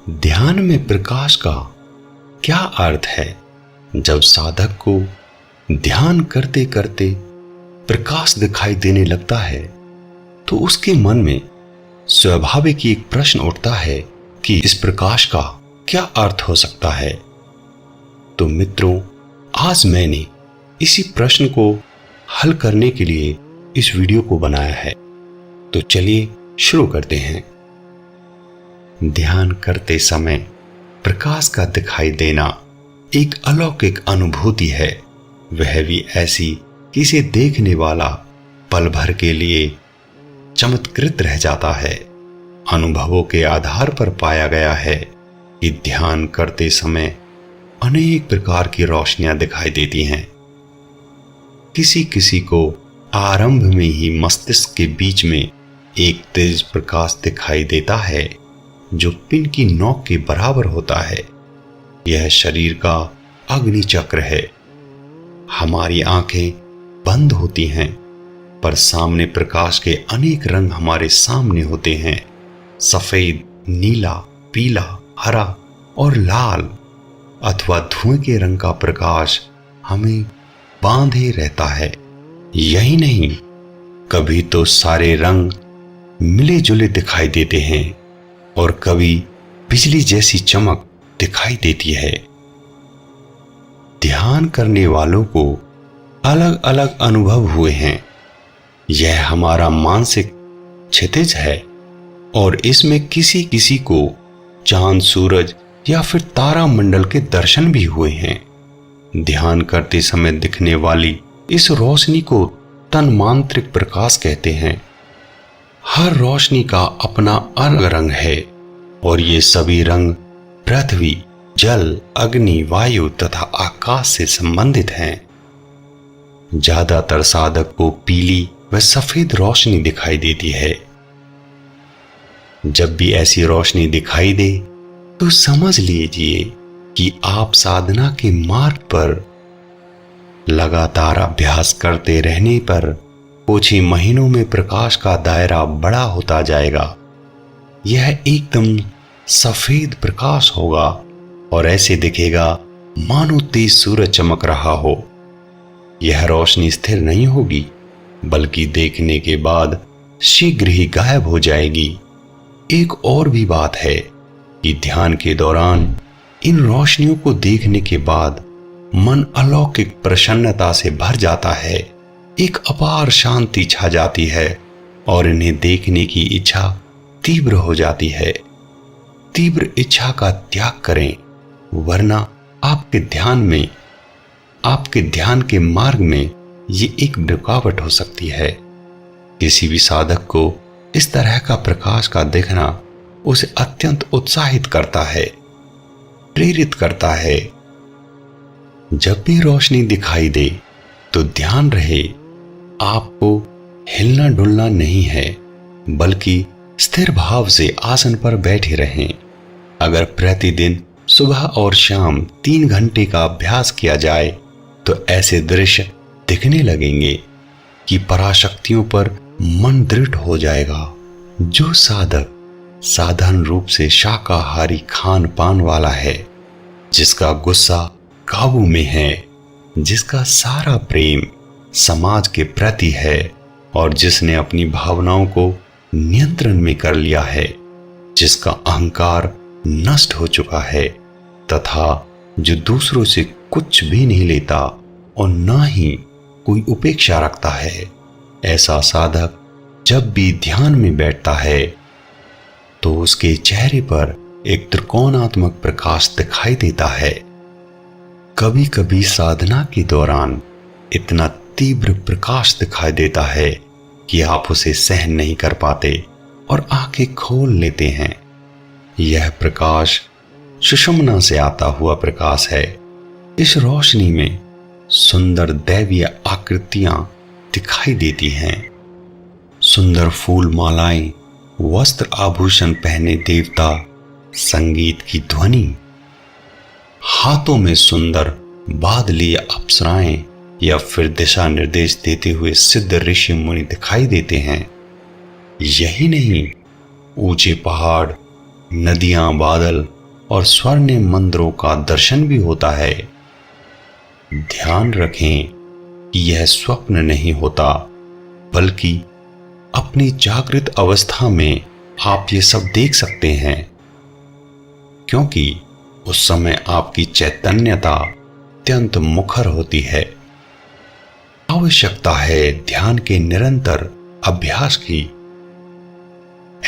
ध्यान में प्रकाश का क्या अर्थ है? जब साधक को ध्यान करते करते प्रकाश दिखाई देने लगता है तो उसके मन में स्वाभाविक एक प्रश्न उठता है कि इस प्रकाश का क्या अर्थ हो सकता है। तो मित्रों, आज मैंने इसी प्रश्न को हल करने के लिए इस वीडियो को बनाया है। तो चलिए शुरू करते हैं। ध्यान करते समय प्रकाश का दिखाई देना एक अलौकिक अनुभूति है। वह भी ऐसी कि इसे देखने वाला पल भर के लिए चमत्कृत रह जाता है। अनुभवों के आधार पर पाया गया है कि ध्यान करते समय अनेक प्रकार की रोशनियां दिखाई देती हैं। किसी किसी को आरंभ में ही मस्तिष्क के बीच में एक तेज प्रकाश दिखाई देता है जो पिन की नोक के बराबर होता है। यह शरीर का अग्नि चक्र है। हमारी आंखें बंद होती हैं पर सामने प्रकाश के अनेक रंग हमारे सामने होते हैं। सफेद, नीला, पीला, हरा और लाल अथवा धुएं के रंग का प्रकाश हमें बांधे रहता है। यही नहीं, कभी तो सारे रंग मिले जुले दिखाई देते हैं और कभी बिजली जैसी चमक दिखाई देती है। ध्यान करने वालों को अलग अलग अनुभव हुए हैं। यह हमारा मानसिक क्षितिज है और इसमें किसी किसी को चांद, सूरज या फिर तारा मंडल के दर्शन भी हुए हैं। ध्यान करते समय दिखने वाली इस रोशनी को तन्मांत्रिक प्रकाश कहते हैं। हर रोशनी का अपना अलग रंग है और ये सभी रंग पृथ्वी, जल, अग्नि, वायु तथा आकाश से संबंधित हैं। ज्यादातर साधक को पीली व सफेद रोशनी दिखाई देती है। जब भी ऐसी रोशनी दिखाई दे तो समझ लीजिए कि आप साधना के मार्ग पर लगातार अभ्यास करते रहने पर कुछ ही महीनों में प्रकाश का दायरा बड़ा होता जाएगा। यह एकदम सफेद प्रकाश होगा और ऐसे दिखेगा मानो तेज सूरज चमक रहा हो। यह रोशनी स्थिर नहीं होगी बल्कि देखने के बाद शीघ्र ही गायब हो जाएगी। एक और भी बात है कि ध्यान के दौरान इन रोशनियों को देखने के बाद मन अलौकिक प्रसन्नता से भर जाता है। एक अपार शांति छा जाती है और इन्हें देखने की इच्छा तीव्र हो जाती है। तीव्र इच्छा का त्याग करें, वरना आपके ध्यान के मार्ग में ये एक रुकावट हो सकती है। किसी भी साधक को इस तरह का प्रकाश का देखना उसे अत्यंत उत्साहित करता है, प्रेरित करता है। जब भी रोशनी दिखाई दे तो ध्यान रहे आपको हिलना डुलना नहीं है बल्कि स्थिर भाव से आसन पर बैठे रहें। अगर प्रतिदिन सुबह और शाम 3 घंटे का अभ्यास किया जाए तो ऐसे दृश्य दिखने लगेंगे कि पराशक्तियों पर मन दृढ़ हो जाएगा। जो साधक साधारण रूप से शाकाहारी खान पान वाला है, जिसका गुस्सा काबू में है, जिसका सारा प्रेम समाज के प्रति है और जिसने अपनी भावनाओं को नियंत्रण में कर लिया है, जिसका अहंकार नष्ट हो चुका है तथा जो दूसरों से कुछ भी नहीं लेता और ना ही कोई उपेक्षा रखता है, ऐसा साधक जब भी ध्यान में बैठता है तो उसके चेहरे पर एक त्रिकोणात्मक प्रकाश दिखाई देता है। कभी कभी साधना के दौरान इतना तीव्र प्रकाश दिखाई देता है कि आप उसे सहन नहीं कर पाते और आंखें खोल लेते हैं। यह प्रकाश सुषुम्ना से आता हुआ प्रकाश है। इस रोशनी में सुंदर दैवीय आकृतियां दिखाई देती हैं। सुंदर फूल मालाएं, वस्त्र आभूषण पहने देवता, संगीत की ध्वनि, हाथों में सुंदर बादली अप्सराएं या फिर दिशा निर्देश देते हुए सिद्ध ऋषि मुनि दिखाई देते हैं। यही नहीं, ऊंचे पहाड़, नदियां, बादल और स्वर्णिम मंदिरों का दर्शन भी होता है। ध्यान रखें कि यह स्वप्न नहीं होता, बल्कि अपनी जागृत अवस्था में आप ये सब देख सकते हैं, क्योंकि उस समय आपकी चैतन्यता अत्यंत मुखर होती है। आवश्यकता है ध्यान के निरंतर अभ्यास की।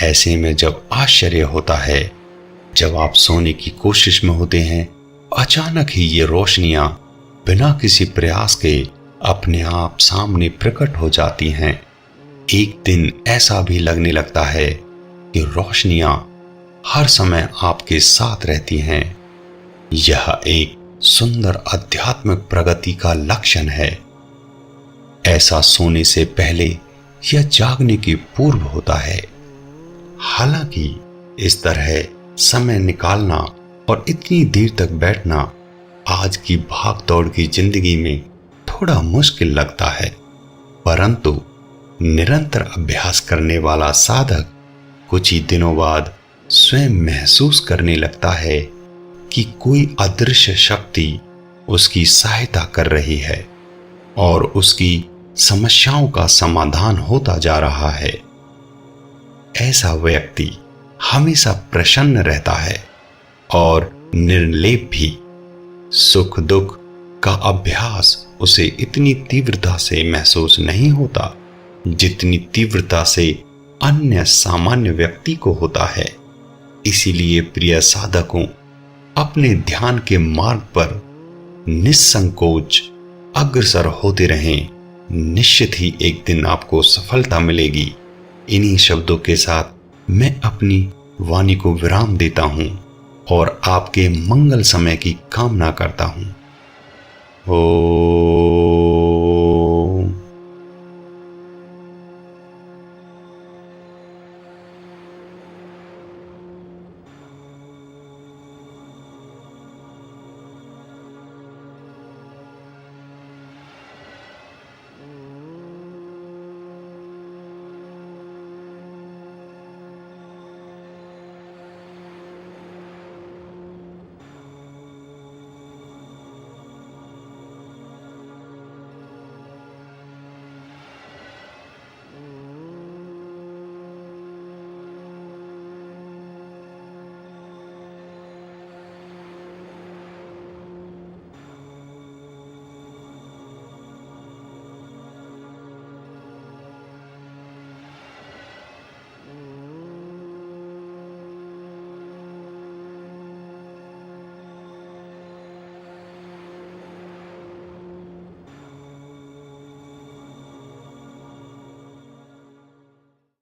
ऐसे में जब आश्चर्य होता है, जब आप सोने की कोशिश में होते हैं, अचानक ही ये रोशनियां बिना किसी प्रयास के अपने आप सामने प्रकट हो जाती हैं। एक दिन ऐसा भी लगने लगता है कि रोशनियां हर समय आपके साथ रहती हैं। यह एक सुंदर आध्यात्मिक प्रगति का लक्षण है। ऐसा सोने से पहले या जागने के पूर्व होता है। हालांकि इस तरह समय निकालना और इतनी देर तक बैठना आज की भाग-दौड़ की जिंदगी में थोड़ा मुश्किल लगता है, परंतु निरंतर अभ्यास करने वाला साधक कुछ ही दिनों बाद स्वयं महसूस करने लगता है कि कोई अदृश्य शक्ति उसकी सहायता कर रही है और उसकी समस्याओं का समाधान होता जा रहा है। ऐसा व्यक्ति हमेशा प्रसन्न रहता है और निर्लेप भी। सुख दुख का अभ्यास उसे इतनी तीव्रता से महसूस नहीं होता जितनी तीव्रता से अन्य सामान्य व्यक्ति को होता है। इसीलिए प्रिय साधकों, अपने ध्यान के मार्ग पर निस्संकोच अग्रसर होते रहें। निश्चित ही एक दिन आपको सफलता मिलेगी। इन्हीं शब्दों के साथ मैं अपनी वाणी को विराम देता हूं और आपके मंगल समय की कामना करता हूं।